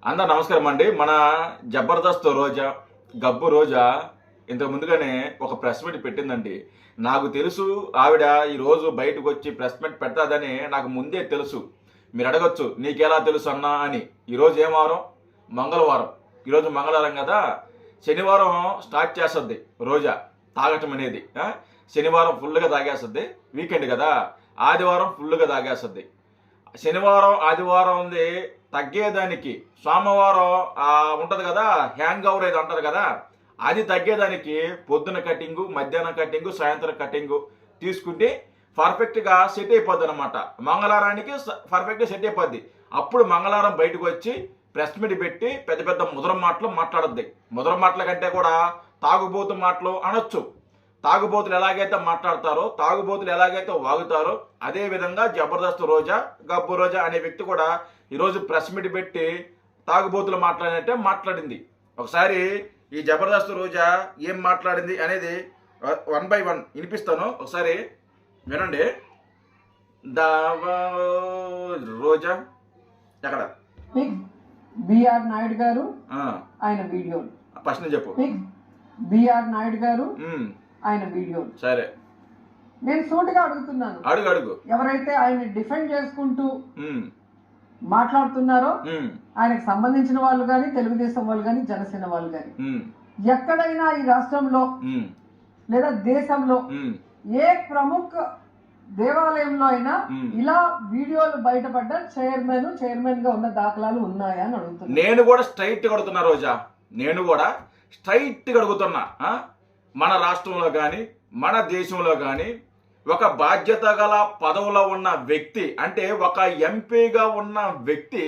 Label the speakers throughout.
Speaker 1: అందరు నమస్కారం అండి. మన జబర్దస్త్ రోజా, గబ్బు రోజా ఇంతకు ముందుగానే ఒక ప్రెస్ మీట్ పెట్టిందండి. నాకు తెలుసు ఆవిడ ఈరోజు బయటకు వచ్చి ప్రెస్ మీట్ పెడతాదని నాకు ముందే తెలుసు. మీరు అడగచ్చు నీకెలా తెలుసు అన్నా అని. ఈరోజు ఏం వారం? మంగళవారం. ఈరోజు మంగళవారం కదా, శనివారం స్టార్ట్ చేస్తుంది రోజా తాగటం అనేది. శనివారం ఫుల్గా తాగేస్తుంది, వీకెండ్ కదా. ఆదివారం ఫుల్గా తాగేస్తుంది. శనివారం ఆదివారం ఉంది తగ్గేదానికి, సోమవారం ఉంటుంది కదా హ్యాంగ్ ఓవర్ ఏది అంటారు కదా, అది తగ్గేదానికి పొద్దున కటింగు, మధ్యాహ్నం కటింగు, సాయంత్రం కటింగు తీసుకుంటే పర్ఫెక్ట్గా సెట్ అయిపోద్ది అనమాట. మంగళవారానికి పర్ఫెక్ట్గా సెట్ అయిపోద్ది. అప్పుడు మంగళవారం బయటకు వచ్చి ప్రెస్ మీట్ పెట్టి పెద్ద పెద్ద ముద్ర మాటలు మాట్లాడద్ది. ముద్ర మాటల కంటే కూడా తాగుబోతు మాటలు అనొచ్చు. తాగుబోతులు ఎలాగైతే మాట్లాడతారో, తాగుబోతులు ఎలాగైతే వాగుతారో, అదే విధంగా జబర్దస్త్ రోజా, గబ్బు రోజా అనే వ్యక్తి కూడా ఈరోజు ప్రెస్ మీట్ పెట్టి తాగుబోతులు మాట్లాడినట్టే మాట్లాడింది. ఒకసారి ఈ జబర్దస్త్ రోజా ఏం మాట్లాడింది అనేది 1 by 1 వినిపిస్తాను, ఒకసారి వినండి. దావా రోజా ఎక్కడ?
Speaker 2: బిఆర్ నాయుడు గారు ఆయన వీడియో
Speaker 1: ఫస్ట్ చెప్పు.
Speaker 2: బిఆర్ నాయుడు గారు ఆయన వీడియో.
Speaker 1: సరే,
Speaker 2: నేను సూటిగా అడుగుతున్నాను.
Speaker 1: అడుగు.
Speaker 2: ఎవరైతే ఆయన డిఫెండ్ చేసుకుంటూ మాట్లాడుతున్నారో ఆయనకు సంబంధించిన వాళ్ళు కానీ, తెలుగుదేశం వాళ్ళు కానీ, జనసేన వాళ్ళు కానీ, ఎక్కడైనా ఈ రాష్ట్రంలో లేదా దేశంలో ఏ ప్రముఖ దేవాలయంలో అయినా ఇలా వీడియోలు బయటపడ్డ చైర్మన్ గా ఉన్న దాఖలాలు ఉన్నాయా అని అడుగుతున్నా.
Speaker 1: నేను కూడా స్ట్రైట్ అడుగుతున్నా రోజా, నేను కూడా స్ట్రైట్ అడుగుతున్నా. మన రాష్ట్రంలో కానీ మన దేశంలో కానీ ఒక బాధ్యత గల పదవిలో ఉన్న వ్యక్తి, అంటే ఒక ఎంపీగా ఉన్న వ్యక్తి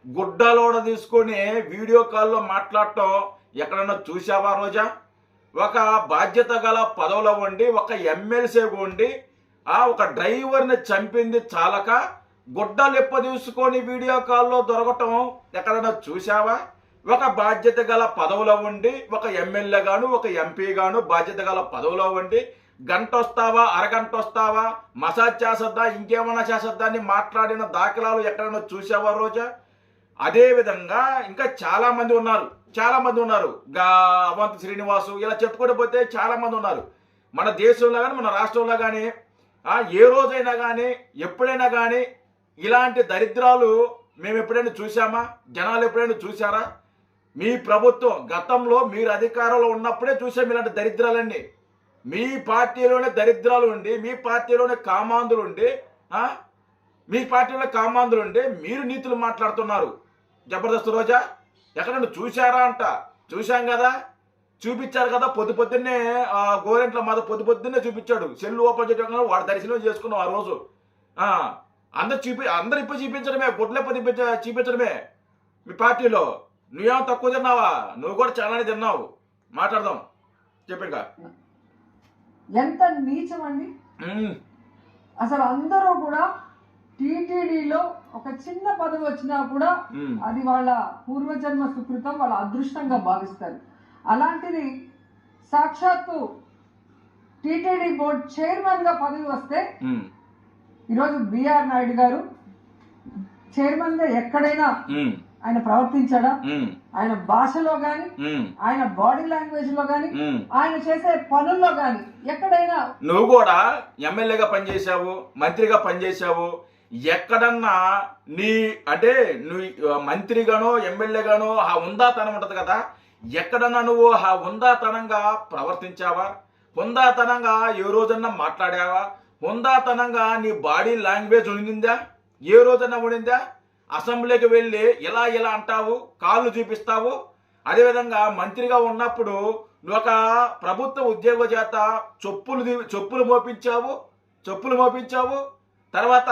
Speaker 1: గుడ్డలోడ తీసుకొని వీడియో కాల్లో మాట్లాడటం ఎక్కడన్నా చూసావా రోజా? ఒక బాధ్యత గల పదవిలో ఉండి, ఒక ఎమ్మెల్సీ ఉండి, ఒక డ్రైవర్ని చంపింది చాలక గుడ్డలు ఎప్ప తీసుకొని వీడియో కాల్లో దొరకటం ఎక్కడన్నా చూసావా? ఒక బాధ్యత గల పదవిలో ఉండి, ఒక ఎమ్మెల్యే గాను, ఒక ఎంపీ గాను బాధ్యత గల పదవిలో ఉండి, గంట వస్తావా, అరగంట వస్తావా, మసాజ్ చేసొద్దా, ఇంకేమన్నా చేసొద్దా అని మాట్లాడిన దాఖలాలు ఎక్కడైనా చూసావా రోజా? అదేవిధంగా ఇంకా చాలా మంది ఉన్నారు. అవంతి శ్రీనివాసు, ఇలా చెప్పుకుంటూ పోతే చాలా మంది ఉన్నారు. మన దేశంలో కానీ మన రాష్ట్రంలో కానీ ఏ రోజైనా కానీ ఎప్పుడైనా కానీ ఇలాంటి దరిద్రాలు మేము ఎప్పుడైనా చూసామా? జనాలు ఎప్పుడైనా చూసారా? మీ ప్రభుత్వం గతంలో మీరు అధికారంలో ఉన్నప్పుడే చూసాం ఇలాంటి దరిద్రాలన్నీ. మీ పార్టీలోనే దరిద్రాలు ఉండి, మీ పార్టీలోనే కామాంధులు ఉండి మీరు నీతులు మాట్లాడుతున్నారు. జబర్దస్త్ రోజా ఎక్కడన్నా చూశారా అంట. చూశాం కదా, చూపించారు కదా. పొద్దున్నే గోరెంట్ల మాద పొద్దున్నే చూపించాడు. సెల్లు ఓపెన్ చేయడం వాడు దర్శనం చేసుకున్నాం ఆ రోజు. అందరు ఇప్పుడు చూపించడమే, గుడ్లెప్ప చూపించడమే మీ పార్టీలో. నువ్వేమో తక్కువ తిన్నావా? నువ్వు కూడా చాలానే తిన్నావు. మాట్లాడదాం, చెప్పండి.
Speaker 2: ఎంత నీచం అండి అసలు. అందరూ కూడా టీటీడీలో ఒక చిన్న పదవి వచ్చినా కూడా అది వాళ్ళ పూర్వజన్మ సుకృతం, వాళ్ళ అదృష్టంగా భావిస్తారు. అలాంటిది సాక్షాత్తు టీటీడీ బోర్డు చైర్మన్ గా పదవి వస్తే ఈరోజు బిఆర్ నాయుడు గారు చైర్మన్ గా ఎక్కడైనా ఆయన ప్రవర్తించాడా? ఆయన భాషలో గాని, ఆయన బాడీ లాంగ్వేజ్ లో గాని, ఆయన చేసే పనుల్లో గాని ఎక్కడైనా?
Speaker 1: నువ్వు కూడా ఎమ్మెల్యేగా పనిచేసావు, మంత్రిగా పనిచేసావు. ఎక్కడన్నా నువ్వు మంత్రిగానో ఎమ్మెల్యేగానో ఆ ఉందాతనం ఉంటది కదా, ఎక్కడన్నా నువ్వు ఆ ఉందాతనంగా ప్రవర్తించావా? ఉందాతనంగా ఏ రోజన్నా మాట్లాడావా? ఉందాతనంగా నీ బాడీ లాంగ్వేజ్ ఉండిందా? ఏ రోజన్నా ఉండిందా? అసెంబ్లీకి వెళ్ళి ఇలా అంటావు, కాళ్ళు చూపిస్తావు. అదేవిధంగా మంత్రిగా ఉన్నప్పుడు నువ్వు ఒక ప్రభుత్వ ఉద్యోగ చేత చెప్పులు మోపించావు. తర్వాత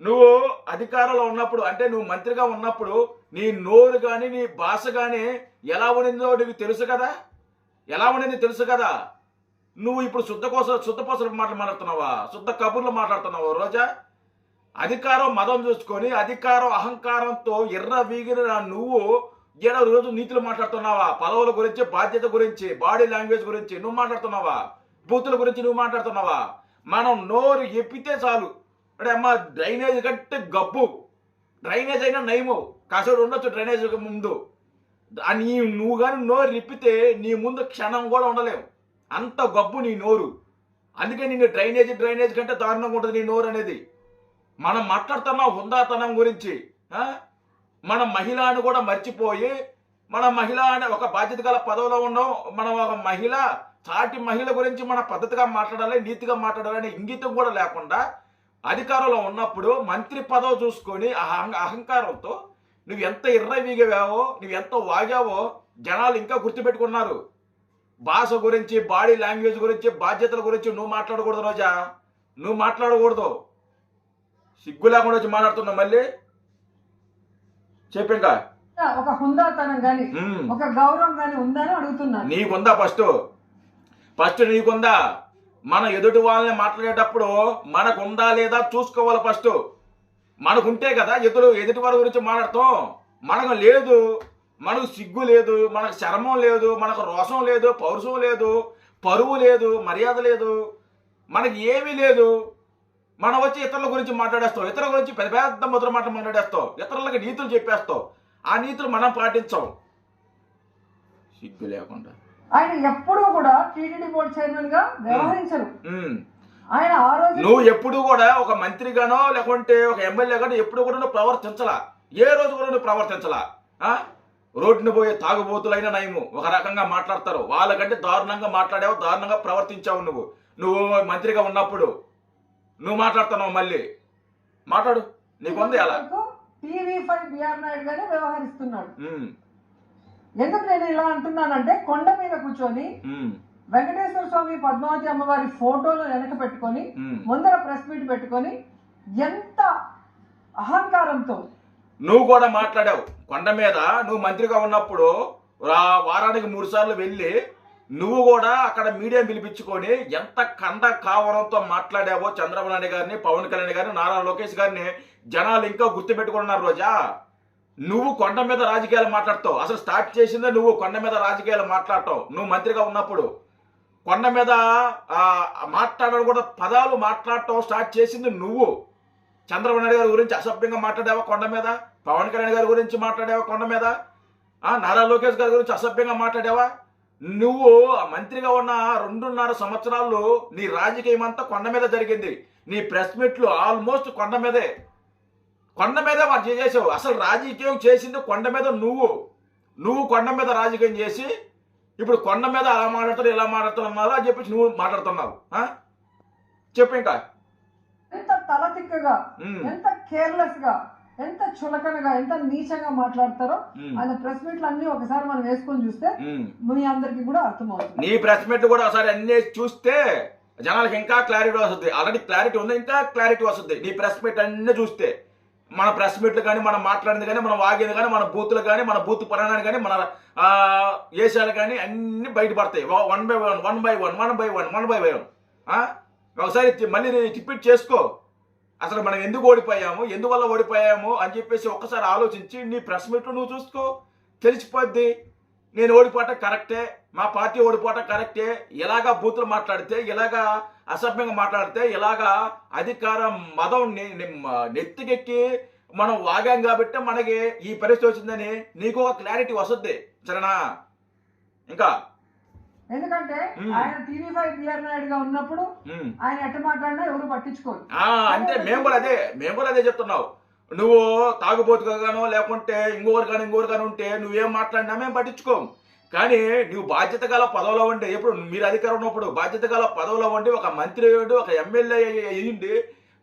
Speaker 1: నువ్వు అధికారంలో ఉన్నప్పుడు, అంటే నువ్వు మంత్రిగా ఉన్నప్పుడు నీ నోరు కానీ నీ భాష కానీ ఎలా ఉండిందో నీకు తెలుసు కదా. నువ్వు ఇప్పుడు శుద్ధపోసలు మాట్లాడుతున్నావా? శుద్ధ కబుర్లు మాట్లాడుతున్నావా రోజా? అధికారం మదం చూసుకొని, అధికారం అహంకారంతో ఎర్ర వీగిన నువ్వు రోజు నీతులు మాట్లాడుతున్నావా? పదవుల గురించి, బాధ్యత గురించి, బాడీ లాంగ్వేజ్ గురించి నువ్వు మాట్లాడుతున్నావా? బూతుల గురించి నువ్వు మాట్లాడుతున్నావా? మనం నోరు ఎప్పితే చాలు, అంటే అమ్మ డ్రైనేజ్ కంటే గబ్బు, డ్రైనేజ్ అయినా నయము, కాసేపు ఉండొచ్చు డ్రైనేజ్ ముందు. నువ్వు కానీ నోరు రిప్పితే నీ ముందు క్షణం కూడా ఉండలేవు, అంత గబ్బు నీ నోరు. అందుకే నిన్ను డ్రైనేజ్ కంటే దారుణంగా ఉంటుంది నీ నోరు అనేది. మనం మాట్లాడుతున్నాం హుందాతనం గురించి. మన మహిళను కూడా మర్చిపోయి, మన మహిళ అనే ఒక బాధ్యత గల పదవిలో ఉన్నాం, మనం ఒక మహిళ, సాటి మహిళ గురించి మన పద్ధతిగా మాట్లాడాలి, నీతిగా మాట్లాడాలనే ఇంగితం కూడా లేకుండా అధికారంలో ఉన్నప్పుడు మంత్రి పదవి చూసుకొని అహంకారంతో నువ్వు ఎంత ఇర్రవీగావో, నువ్వు ఎంత వాగావో జనాలు ఇంకా గుర్తుపెట్టుకున్నారు. భాష గురించి, బాడీ లాంగ్వేజ్ గురించి, బాధ్యతల గురించి నువ్వు మాట్లాడకూడదు రోజా, నువ్వు మాట్లాడకూడదు. సిగ్గు లేకుండా వచ్చి మాట్లాడుతున్నావు మళ్ళీ. చెప్పు ఇంకా.
Speaker 2: ఒక హుందాతనం గాని ఒక గౌరవం గాని ఉందని అడుగుతున్నా.
Speaker 1: నీకుందా? ఫస్ట్ నీకుందా? మన ఎదుటి వాళ్ళని మాట్లాడేటప్పుడు మనకుందా లేదా చూసుకోవాలి ఫస్ట్. మనకుంటే కదా ఎదుటి వారి గురించి మాట్లాడతాం. మనకు లేదు, మనకు సిగ్గు లేదు, మనకు శర్మం లేదు, మనకు రోషం లేదు, పౌరుషం లేదు, పరువు లేదు, మర్యాద లేదు, మనకి ఏమీ లేదు. మనం వచ్చి ఇతరుల గురించి మాట్లాడేస్తాం, ఇతరుల గురించి పెద్ద పెద్ద ముద్ర మాట మాట్లాడేస్తాం, ఇతరులకి నీతులు చెప్పేస్తాం. ఆ నీతులు మనం పాటించాం సిగ్గు లేకుండా.
Speaker 2: ఆయన ఎప్పుడూ కూడా టీటీడీ బోర్డు చైర్మన్ గా వ్యవహరించరు. ఆయన ఆ రోజు
Speaker 1: నువ్వు ఎప్పుడు కూడా ఒక మంత్రిగానో లేకుంటే ఒక ఎమ్మెల్యే గానో ఎప్పుడు కూడా నువ్వు ప్రవర్తించలా, ఏ రోజు కూడా నువ్వు ప్రవర్తించలా. రోడ్డును పోయే తాగుబోతులైన నయము ఒక రకంగా మాట్లాడతారు, వాళ్ళకంటే దారుణంగా మాట్లాడావు, దారుణంగా ప్రవర్తించావు. నువ్వు మంత్రిగా ఉన్నప్పుడు నువ్వు మాట్లాడుతున్నావు. మళ్ళీ మాట్లాడు, నీకుంది అలా.
Speaker 2: TV5 బిఆర్ నాయుడు గానే వ్యవహరిస్తున్నాడు. ఎందుకు నేను ఇలా అంటున్నానంటే, కొండ మీద కూర్చొని వెంకటేశ్వర స్వామి, పద్మావతి అమ్మవారి ఫోటోలు వెనక పెట్టుకొని ముందర ప్రెస్ మీట్ పెట్టుకొని ఎంత అహంకారంతో
Speaker 1: నువ్వు కూడా మాట్లాడావు. కొండ మీద నువ్వు మంత్రిగా ఉన్నప్పుడు వారానికి 3 సార్లు వెళ్ళి నువ్వు కూడా అక్కడ మీడియా పిలిపించుకొని ఎంత కండ కావడంతో మాట్లాడావో చంద్రబాబు నాయుడు గారిని, పవన్ కళ్యాణ్ గారిని, నారా లోకేష్ గారిని జనాలు ఇంకా గుర్తుపెట్టుకున్నారు. రోజా నువ్వు కొండ మీద రాజకీయాలు మాట్లాడతావు. అసలు స్టార్ట్ చేసిందే నువ్వు కొండ మీద రాజకీయాలు మాట్లాడతావు. నువ్వు మంత్రిగా ఉన్నప్పుడు కొండ మీద మాట్లాడడం కూడా పదాలు మాట్లాడటం స్టార్ట్ చేసింది నువ్వు. చంద్రబాబు నాయుడు గారి గురించి అసభ్యంగా మాట్లాడావా కొండ మీద? పవన్ కళ్యాణ్ గారి గురించి మాట్లాడావా కొండ మీద? నారా లోకేష్ గారి గురించి అసభ్యంగా మాట్లాడావా? నువ్వు మంత్రిగా ఉన్న 2.5 సంవత్సరాల్లో నీ రాజకీయం అంతా కొండ మీద జరిగింది. నీ ప్రెస్ మీట్లు ఆల్మోస్ట్ కొండ మీదే వారు చేసావు. అసలు రాజకీయం చేసింది కొండ మీద నువ్వు కొండ మీద రాజకీయం చేసి ఇప్పుడు కొండ మీద అలా మాట్లాడతారు, ఇలా మాట్లాడుతున్నారు అని చెప్పేసి నువ్వు మాట్లాడుతున్నావు. చెప్పు ఇంకా.
Speaker 2: ఎంత తలతిక్కగా, ఎంత కేర్లెస్ గా, ఎంత చులకనగా, ఎంత నీచంగా మాట్లాడతారో ఆయన ప్రెస్ మీట్లు అన్ని ఒకసారి మనం వేసుకొని చూస్తే మీ అందరికి కూడా అర్థమవుతుంది.
Speaker 1: నీ ప్రెస్ మీట్ కూడా ఒకసారి అన్ని చూస్తే జనాలకు ఇంకా క్లారిటీ వస్తుంది. ఆల్రెడీ క్లారిటీ ఉంది, ఇంకా క్లారిటీ వస్తుంది నీ ప్రెస్ మీట్ అన్ని చూస్తే. మన ప్రెస్ మీట్లు కానీ, మనం మాట్లాడింది కానీ, మనం వాగేది కానీ, మన బూతులు కానీ, మన బూత్ పురాణాలు కానీ, మన ఏషాలు కానీ అన్ని బయటపడతాయి. 1 by 1. ఒకసారి మళ్ళీ రిపీట్ చేసుకో. అసలు మనం ఎందుకు ఓడిపోయాము, ఎందువల్ల ఓడిపోయాము అని చెప్పేసి ఒక్కసారి ఆలోచించి నీ ప్రెస్ మీట్లు నువ్వు చూసుకో, తెలిసిపోద్ది. నేను ఓడిపోవటం కరెక్టే, మా పార్టీ ఓడిపోవటం కరెక్టే, ఇలాగా బూతులు మాట్లాడితే, ఇలాగా అసభ్యంగా మాట్లాడితే, ఇలాగా అధికారం మదం నెత్తికెక్కి మనం వాగాం కాబట్టి మనకి ఈ పరిస్థితి వచ్చిందని నీకు ఒక క్లారిటీ వస్తుంది. సరేనా? ఇంకా
Speaker 2: ఎందుకంటే ఆయన TV5 బిఆర్ నాయుడు గా ఉన్నప్పుడు ఆయన ఎట్ట మాట్లాడినా ఎవరు పట్టించుకోరు.
Speaker 1: అంటే మేము కూడా అదే చెప్తున్నావు. నువ్వు తాగుబోతుగానో లేకుంటే ఇంకోరు కానీ ఉంటే నువ్వేం మాట్లాడినా మేము పట్టించుకోము. కానీ నువ్వు బాధ్యత గల పదవిలో ఉండి, ఎప్పుడు మీరు అధికారం ఉన్నప్పుడు బాధ్యత గల పదవిలో ఉండి ఒక మంత్రి అయ్యుండి, ఒక ఎమ్మెల్యే అయ్యిండి,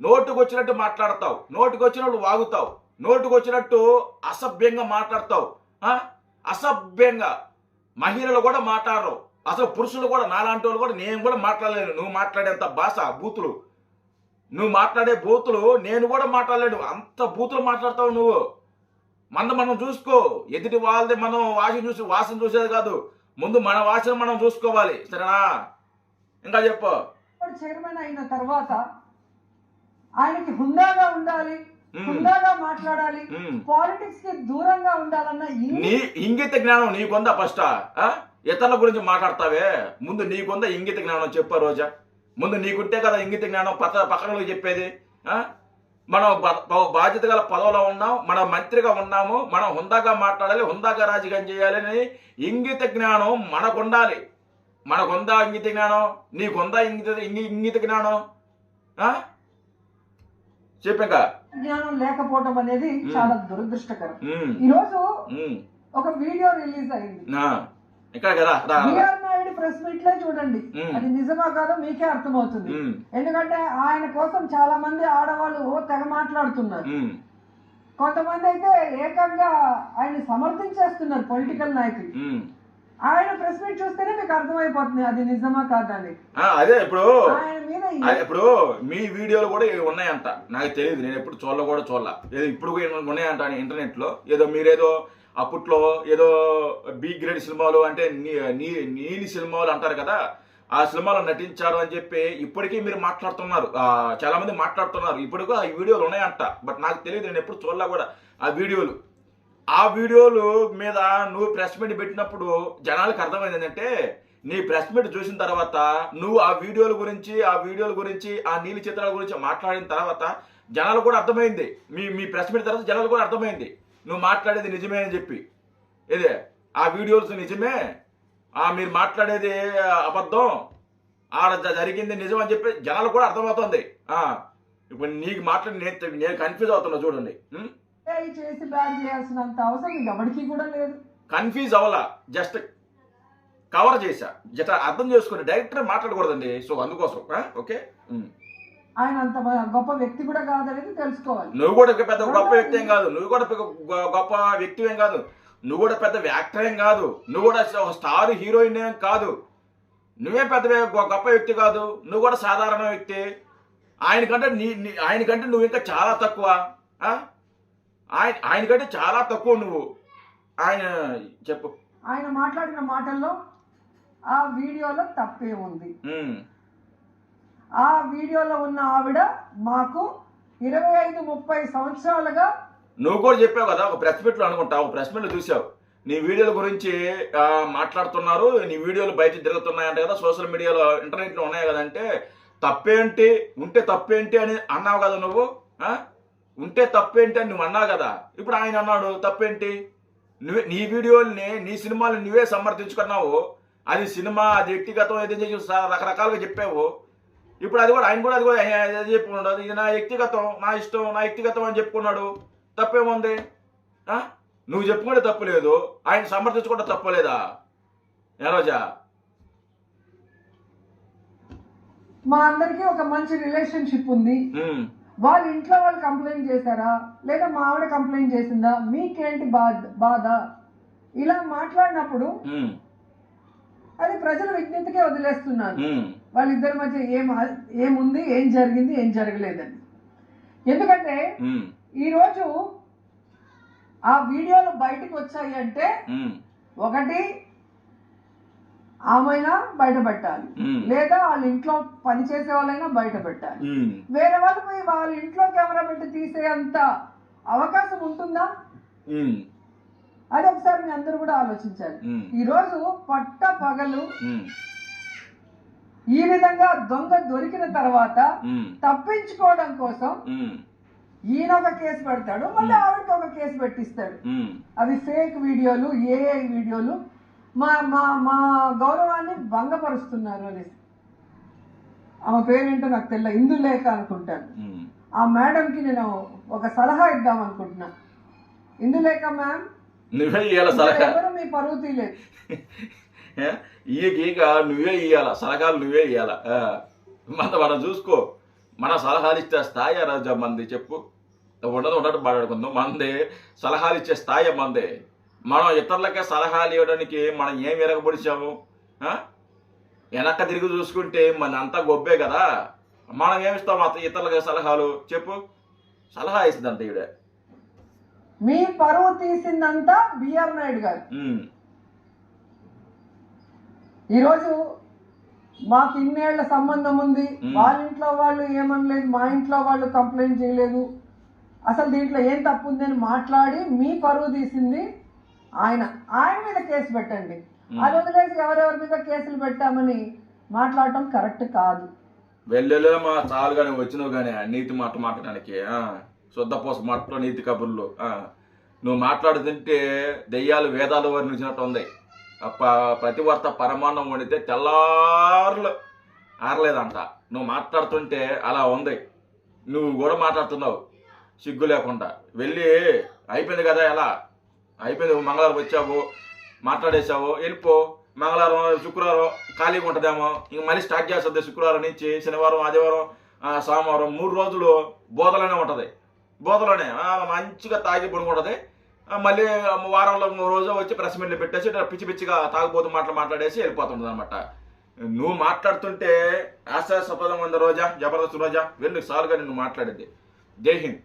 Speaker 1: నోటుకు వచ్చినట్టు మాట్లాడతావు, నోటుకు వచ్చినట్టు వాగుతావు, నోటుకు వచ్చినట్టు అసభ్యంగా మాట్లాడతావు. అసభ్యంగా మహిళలు కూడా మాట్లాడరు. అసలు పురుషులు కూడా, నాలాంటి వాళ్ళు కూడా, నేను కూడా మాట్లాడలేను. నువ్వు మాట్లాడేంత భాష, బూతులు, నువ్వు మాట్లాడే బూతులు నేను కూడా మాట్లాడలేను. అంత బూతులు మాట్లాడతావు నువ్వు. మనం చూసుకో. ఎదుటి వాళ్ళది మనం వాసన చూసేది కాదు, ముందు మన వాసన మనం చూసుకోవాలి. సరేనా? ఇంకా చెప్పు.
Speaker 2: చైర్మన్ అయిన తర్వాత ఆయనకి హుందాగా ఉండాలి, హుందాగా మాట్లాడాలి, పాలిటిక్స్ కి దూరంగా ఉండాలన్న
Speaker 1: నీ ఇంగిత జ్ఞానం నీకుందా? ఫస్ట్ ఇతరుల గురించి మాట్లాడతావే, ముందు నీకుందా ఇంగిత జ్ఞానం? చెప్పా రోజా. ముందు నీకుంటే కదా ఇంగిత జ్ఞానం పక్కనలో చెప్పేది. మనం బాధ్యత గల పదవిలో ఉన్నాం, మనం మంత్రిగా ఉన్నాము, మనం హుందాగా మాట్లాడాలి, హుందాగా రాజకీయం చేయాలని ఇంగిత జ్ఞానం మనకు ఉండాలి. మనకుందా ఇంగిత జ్ఞానం? నీకుందా ఇంగిత జ్ఞానం? చెప్పాక
Speaker 2: జ్ఞానం లేకపోవడం అనేది చాలా దురదృష్టకరం. ఈరోజు ఒక వీడియో రిలీజ్ అయింది
Speaker 1: ఇక్కడ కదా
Speaker 2: బిఆర్ నాయుడు ప్రెస్ మీట్ లో చూడండి, అది నిజమా కాదో మీకే అర్థమవుతుంది. ఎందుకంటే ఆయన కోసం చాలా మంది ఆడవాళ్ళు తెగ మాట్లాడుతున్నారు. కొంతమంది అయితే ఏకంగా ఆయన సమర్థించేస్తున్నారు పొలిటికల్ నాయకులు. ఆయన ప్రెస్ మీట్ చూస్తేనే మీకు అర్థమైపోతుంది అది నిజమా కాదని.
Speaker 1: అదే ఇప్పుడు
Speaker 2: ఆయన మీద
Speaker 1: ఇప్పుడు మీ వీడియోలు కూడా ఉన్నాయంట, నాకు తెలియదు, నేను ఎప్పుడు చూడలే. ఏదో ఇప్పుడు ఉన్నాయంట ఇంటర్నెట్ లో. ఏదో మీరేదో అప్పట్లో ఏదో బి గ్రేడ్ సినిమాలు అంటే నీలి సినిమాలు అంటారు కదా, ఆ సినిమాలో నటించారు అని చెప్పి ఇప్పటికీ మీరు మాట్లాడుతున్నారు, చాలా మంది మాట్లాడుతున్నారు. ఇప్పటికీ ఆ వీడియోలు ఉన్నాయంట, బట్ నాకు తెలియదు, నేను ఎప్పుడు చూడలే కూడా ఆ వీడియోలు మీద నువ్వు ప్రెస్ మీట్ పెట్టినప్పుడు జనాలకు అర్థమైంది ఏంటంటే, నీ ప్రెస్ మీట్ చూసిన తర్వాత నువ్వు ఆ వీడియోల గురించి ఆ నీలి చిత్రాల గురించి మాట్లాడిన తర్వాత జనాలు కూడా అర్థమైంది. మీ ప్రెస్ మీట్ తర్వాత జనాలు కూడా అర్థమైంది నువ్వు మాట్లాడేది నిజమే అని చెప్పి. ఇదే ఆ వీడియోస్ నిజమే, మీరు మాట్లాడేది అబద్ధం, జరిగింది నిజం అని చెప్పి జనాలు కూడా అర్థమవుతుంది. ఇప్పుడు నీకు మాట్లాడి నేను కన్ఫ్యూజ్ అవుతున్నా చూడండి.
Speaker 2: చేసి బ్యాన్ చేయాల్సినంత అవసరం ఎవరికి కూడా లేదు.
Speaker 1: కన్ఫ్యూజ్ అవ్వాలా, జస్ట్ కవర్ చేశా, జస్ట్ అర్థం చేసుకుని డైరెక్టర్ మాట్లాడకూడదండి. సో అందుకోసం ఓకే.
Speaker 2: ఆయన అంత గొప్ప వ్యక్తి కూడా కాదనేది తెలుసుకోవాలి.
Speaker 1: నువ్వు కూడా పెద్ద గొప్ప వ్యక్తి ఏం కాదు, నువ్వు కూడా గొప్ప వ్యక్తి ఏం కాదు, నువ్వు కూడా పెద్ద యాక్టర్ ఏం కాదు, నువ్వు కూడా స్టార్ హీరోయిన్ ఏం కాదు, నువ్వే పెద్ద గొప్ప వ్యక్తి కాదు, నువ్వు కూడా సాధారణ వ్యక్తి. ఆయనకంటే నువ్వు ఇంకా చాలా తక్కువ. ఆయనకంటే చాలా తక్కువ నువ్వు. ఆయన చెప్పు,
Speaker 2: ఆయన మాట్లాడిన మాటల్లో ఆ వీడియోలో తప్పే ఉంది. ఆ వీడియోలో ఉన్న ఆవిడ మాకు 25-30 సంవత్సరాలుగా.
Speaker 1: నువ్వు కూడా చెప్పావు కదా ఒక ప్రెస్ మీట్లో అనుకుంటా, ఒక ప్రెస్ మీట్లో చూసావు, నీ వీడియోల గురించి మాట్లాడుతున్నారు, నీ వీడియోలు బయట తిరుగుతున్నాయంట కదా, సోషల్ మీడియాలో ఇంటర్నెట్లో ఉన్నాయి కదంటే తప్పేంటి, ఉంటే తప్పేంటి అని అన్నావు కదా నువ్వు. ఉంటే తప్పేంటి అని నువ్వు అన్నావు కదా. ఇప్పుడు ఆయన అన్నాడు తప్పేంటి, నీ వీడియోల్ని నీ సినిమాలు నువ్వే సమర్థించుకున్నావు, అది సినిమా, అది వ్యక్తిగతం, ఏదైతే రకరకాలుగా చెప్పావు. ఇప్పుడు అది కూడా ఆయన కూడా అది చెప్పుకున్నాడు, ఇది నా వ్యక్తిగతం, నా ఇష్టం, నా వ్యక్తిగతం అని చెప్పుకున్నాడు. తప్పేముంది? నువ్వు చెప్పుకుంటే తప్పులేదు, ఆయన సమర్థించుకుంటే తప్పలేదా? ఏ రోజా
Speaker 2: మా అందరికి ఒక మంచి రిలేషన్షిప్ ఉంది. వాళ్ళ ఇంట్లో వాళ్ళు కంప్లైంట్ చేశారా లేదా మా ఆవిడ కంప్లైంట్ చేసిందా, మీకేంటి బాధ, ఇలా మాట్లాడినప్పుడు అది ప్రజల విజ్ఞతకే వదిలేస్తున్నారు. వాళ్ళిద్దరి మధ్య ఏముంది, ఏం జరిగింది, ఏం జరగలేదని. ఎందుకంటే ఈరోజు ఆ వీడియోలు బయటకు వచ్చాయి అంటే ఒకటి ఆమెనా బయట పెట్టాలి, లేదా వాళ్ళ ఇంట్లో పనిచేసే వాళ్ళైనా బయట పెట్టాలి. వేరే వాళ్ళు పోయి వాళ్ళ ఇంట్లో కెమెరా పెట్టి తీసేంత అవకాశం ఉంటుందా? అది ఒకసారి మీ అందరూ కూడా ఆలోచించాలి. ఈరోజు పట్ట పగలు ఈ విధంగా దొంగ దొరికిన తర్వాత తప్పించుకోవడం కోసం ఈయన ఒక కేసు పెడతాడు, మళ్ళీ ఆవిడకి ఒక కేసు పెట్టిస్తాడు. అవి ఫేక్ వీడియోలు, ఏఐ వీడియోలు, మా మా మా గౌరవాన్ని భంగపరుస్తున్నారు అనేసి. ఆమె పేరేంటో నాకు తెలియదు, ఇందులేఖ అనుకుంటాను. ఆ మేడంకి నేను ఒక సలహా ఇద్దాం అనుకుంటున్నా. ఇందులేఖ మ్యామ్, ఎవరు మీ పరువు తీయలేదు,
Speaker 1: ఈగ నువ్వే ఇయ్యాల సలహాలు, నువ్వే ఇయ్యాల. మనం చూసుకో, మన సలహాలు ఇచ్చే స్థాయి రాజా మంది, చెప్పు. ఉన్నట్టు మాట్లాడుకుందాం, మంది సలహాలు ఇచ్చే స్థాయి మంది. మనం ఇతరులకే సలహాలు ఇవ్వడానికి మనం ఏం ఎరగబడిచాము? వెనక్క తిరిగి చూసుకుంటే మన అంతా గొబ్బే కదా. మనం ఏమిస్తాం ఇతరులకి సలహాలు? చెప్పు. సలహా ఇస్తుందంట ఈవిడ.
Speaker 2: మీ పరువు తీసిందంతా బిఆర్ నాయుడు గారు. ఈరోజు మాకు ఇన్నేళ్ల సంబంధం ఉంది, వాళ్ళ ఇంట్లో వాళ్ళు ఏమనలేదు, మా ఇంట్లో వాళ్ళు కంప్లైంట్ చేయలేదు, అసలు దీంట్లో ఏం తప్పు ఉందని మాట్లాడి మీ పరువు తీసింది ఆయన మీద కేసు పెట్టండి. అది వదిలేసి ఎవరెవరి మీద కేసులు పెట్టామని మాట్లాడటం కరెక్ట్ కాదు.
Speaker 1: వెళ్ళలేమా చాలు కానీ వచ్చినావు కానీ నీతి మాట మాట్లాడడానికి శుద్ధపోస మాటలో నీతి కబుర్లు నువ్వు మాట్లాడుతుంటే దెయ్యాలు వేదాలు వర్ణించినట్టు ఉంది ప్రతివార్త పరమాన్నం వండితే తెల్లారులు ఆరలేదంట. నువ్వు మాట్లాడుతుంటే అలా ఉంది. నువ్వు కూడా మాట్లాడుతున్నావు సిగ్గు లేకుండా. వెళ్ళి అయిపోయింది కదా, ఎలా అయిపోయింది, మంగళవారం వచ్చావు మాట్లాడేసావు, వెళ్ళిపో. మంగళవారం శుక్రవారం ఖాళీగా ఉంటుందేమో, ఇంక మళ్ళీ స్టార్ట్ చేస్తుంది శుక్రవారం నుంచి. శనివారం ఆదివారం సోమవారం 3 రోజులు బోధలోనే ఉంటుంది. బోధలోనే మంచిగా తాగి పడుకుంటుంది. మళ్ళీ వారంలో 3 రోజు వచ్చి ప్రెస్ మీట్లు పెట్టేసి పిచ్చి పిచ్చిగా తాగిపోతూ మాట్లాడేసి వెళ్ళిపోతుంటుంది అనమాట. నువ్వు మాట్లాడుతుంటే ఆశాస్పదం ఉంది రోజా, జబర్దస్త్ రోజా, వెళ్ళి సాలుగా నిన్ను మాట్లాడింది. జై హింద్.